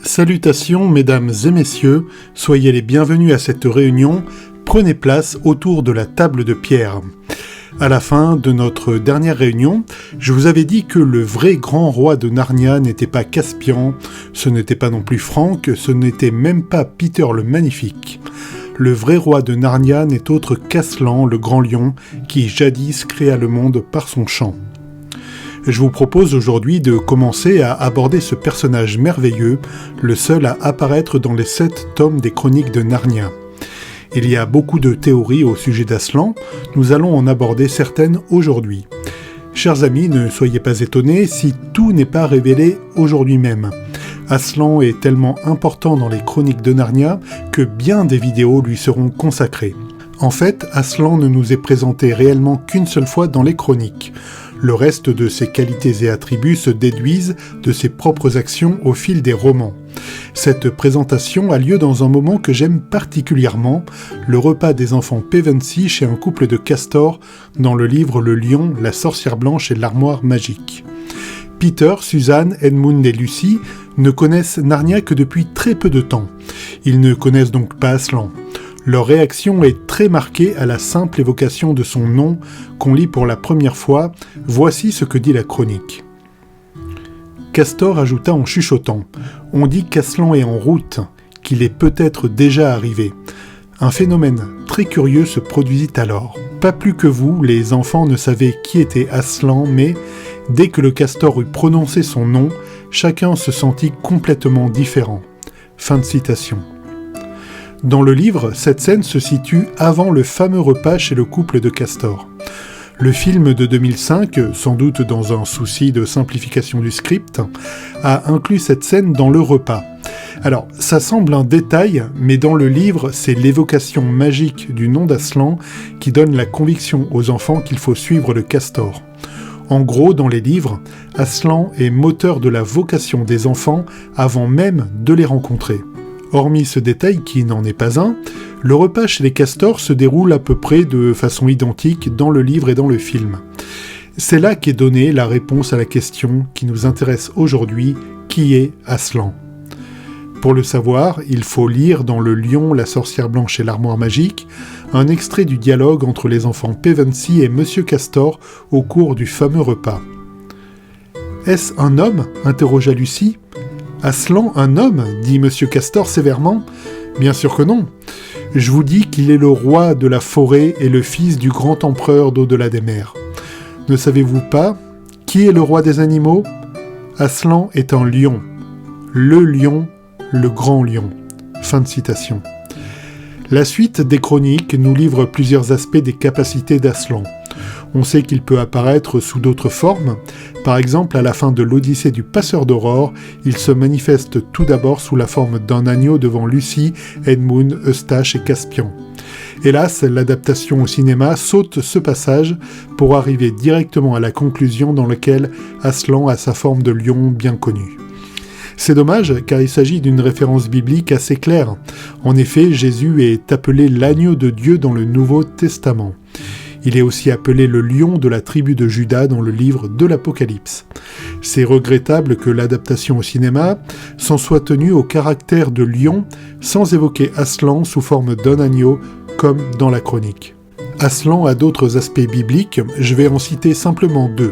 Salutations mesdames et messieurs, soyez les bienvenus à cette réunion, prenez place autour de la table de pierre. À la fin de notre dernière réunion, je vous avais dit que le vrai grand roi de Narnia n'était pas Caspian, ce n'était pas non plus Frank, ce n'était même pas Peter le Magnifique. Le vrai roi de Narnia n'est autre qu'Aslan, le grand lion, qui jadis créa le monde par son chant. Je vous propose aujourd'hui de commencer à aborder ce personnage merveilleux, le seul à apparaître dans les 7 tomes des Chroniques de Narnia. Il y a beaucoup de théories au sujet d'Aslan, nous allons en aborder certaines aujourd'hui. Chers amis, ne soyez pas étonnés si tout n'est pas révélé aujourd'hui même. Aslan est tellement important dans les Chroniques de Narnia que bien des vidéos lui seront consacrées. En fait, Aslan ne nous est présenté réellement qu'une seule fois dans les Chroniques. Le reste de ses qualités et attributs se déduisent de ses propres actions au fil des romans. Cette présentation a lieu dans un moment que j'aime particulièrement, le repas des enfants Pevensie chez un couple de castors dans le livre Le Lion, la sorcière blanche et l'armoire magique. Peter, Suzanne, Edmund et Lucy ne connaissent Narnia que depuis très peu de temps. Ils ne connaissent donc pas Aslan. Leur réaction est très marquée à la simple évocation de son nom qu'on lit pour la première fois. Voici ce que dit la chronique. Castor ajouta en chuchotant « On dit qu'Aslan est en route, qu'il est peut-être déjà arrivé. » Un phénomène très curieux se produisit alors. Pas plus que vous, les enfants ne savaient qui était Aslan, mais dès que le castor eut prononcé son nom, chacun se sentit complètement différent. Fin de citation. Dans le livre, cette scène se situe avant le fameux repas chez le couple de castors. Le film de 2005, sans doute dans un souci de simplification du script, a inclus cette scène dans le repas. Alors, ça semble un détail, mais dans le livre, c'est l'évocation magique du nom d'Aslan qui donne la conviction aux enfants qu'il faut suivre le castor. En gros, dans les livres, Aslan est moteur de la vocation des enfants avant même de les rencontrer. Hormis ce détail qui n'en est pas un, le repas chez les castors se déroule à peu près de façon identique dans le livre et dans le film. C'est là qu'est donnée la réponse à la question qui nous intéresse aujourd'hui, qui est Aslan ? Pour le savoir, il faut lire dans Le Lion, la sorcière blanche et l'armoire magique, un extrait du dialogue entre les enfants Pevensie et Monsieur Castor au cours du fameux repas. « Est-ce un homme ?» interrogea Lucy. « Aslan, un homme ?» dit Monsieur Castor sévèrement. « Bien sûr que non. Je vous dis qu'il est le roi de la forêt et le fils du grand empereur d'au-delà des mers. Ne savez-vous pas qui est le roi des animaux ? Aslan est un lion. Le lion, le grand lion. » Fin de citation. La suite des chroniques nous livre plusieurs aspects des capacités d'Aslan. On sait qu'il peut apparaître sous d'autres formes. Par exemple, à la fin de l'Odyssée du Passeur d'Aurore, il se manifeste tout d'abord sous la forme d'un agneau devant Lucy, Edmund, Eustache et Caspian. Hélas, l'adaptation au cinéma saute ce passage pour arriver directement à la conclusion dans laquelle Aslan a sa forme de lion bien connue. C'est dommage, car il s'agit d'une référence biblique assez claire. En effet, Jésus est appelé l'agneau de Dieu dans le Nouveau Testament. Il est aussi appelé le lion de la tribu de Juda dans le livre de l'Apocalypse. C'est regrettable que l'adaptation au cinéma s'en soit tenue au caractère de lion sans évoquer Aslan sous forme d'un agneau comme dans la chronique. Aslan a d'autres aspects bibliques, je vais en citer simplement 2.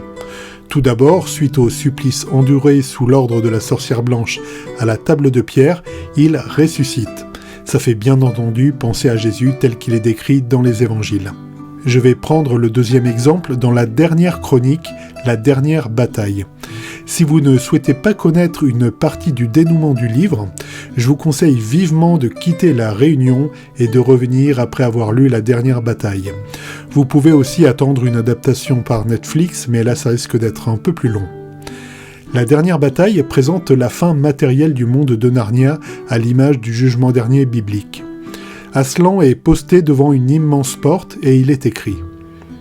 Tout d'abord, suite au supplice enduré sous l'ordre de la sorcière blanche à la table de pierre, il ressuscite. Ça fait bien entendu penser à Jésus tel qu'il est décrit dans les évangiles. Je vais prendre le deuxième exemple dans la dernière chronique, la dernière bataille. Si vous ne souhaitez pas connaître une partie du dénouement du livre, je vous conseille vivement de quitter la réunion et de revenir après avoir lu la dernière bataille. Vous pouvez aussi attendre une adaptation par Netflix, mais là ça risque d'être un peu plus long. La dernière bataille présente la fin matérielle du monde de Narnia à l'image du jugement dernier biblique. Aslan est posté devant une immense porte et il est écrit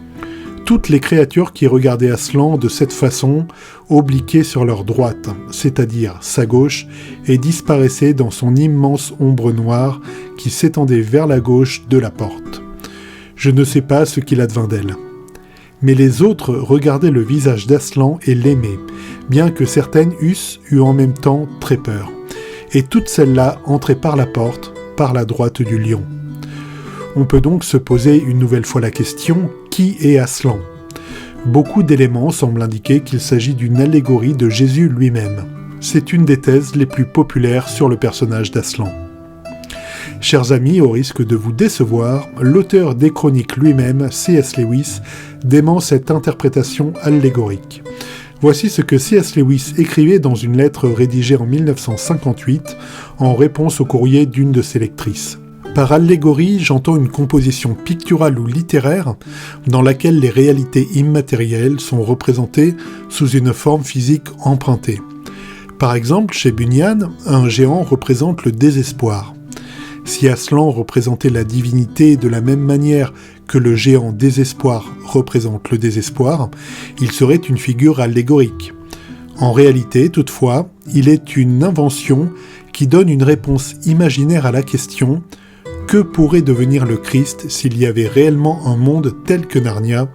« Toutes les créatures qui regardaient Aslan de cette façon obliquaient sur leur droite, c'est-à-dire sa gauche, et disparaissaient dans son immense ombre noire qui s'étendait vers la gauche de la porte. Je ne sais pas ce qu'il advint d'elle. Mais les autres regardaient le visage d'Aslan et l'aimaient, bien que certaines eussent eu en même temps très peur. et toutes celles-là entraient par la porte, par la droite du lion. On peut donc se poser une nouvelle fois la question, qui est Aslan ? Beaucoup d'éléments semblent indiquer qu'il s'agit d'une allégorie de Jésus lui-même. C'est une des thèses les plus populaires sur le personnage d'Aslan. Chers amis, au risque de vous décevoir, l'auteur des chroniques lui-même, C.S. Lewis, dément cette interprétation allégorique. Voici ce que C.S. Lewis écrivait dans une lettre rédigée en 1958 en réponse au courrier d'une de ses lectrices. Par allégorie, j'entends une composition picturale ou littéraire dans laquelle les réalités immatérielles sont représentées sous une forme physique empruntée. Par exemple, chez Bunyan, un géant représente le désespoir. Si Aslan représentait la divinité de la même manière que le géant désespoir représente le désespoir, il serait une figure allégorique. En réalité, toutefois, il est une invention qui donne une réponse imaginaire à la question « Que pourrait devenir le Christ s'il y avait réellement un monde tel que Narnia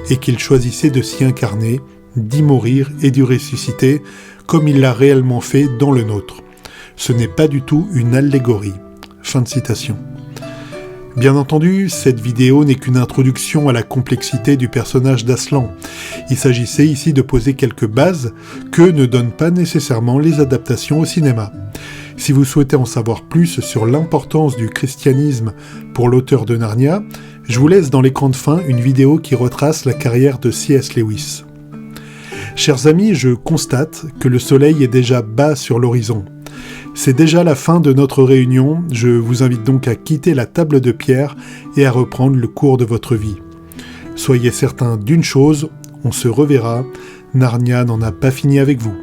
et qu'il choisissait de s'y incarner, d'y mourir et d'y ressusciter, comme il l'a réellement fait dans le nôtre ?» Ce n'est pas du tout une allégorie. Fin de citation. Bien entendu, cette vidéo n'est qu'une introduction à la complexité du personnage d'Aslan. Il s'agissait ici de poser quelques bases que ne donnent pas nécessairement les adaptations au cinéma. Si vous souhaitez en savoir plus sur l'importance du christianisme pour l'auteur de Narnia, je vous laisse dans l'écran de fin une vidéo qui retrace la carrière de C.S. Lewis. Chers amis, je constate que le soleil est déjà bas sur l'horizon. C'est déjà la fin de notre réunion, je vous invite donc à quitter la table de pierre et à reprendre le cours de votre vie. Soyez certains d'une chose, on se reverra, Narnia n'en a pas fini avec vous.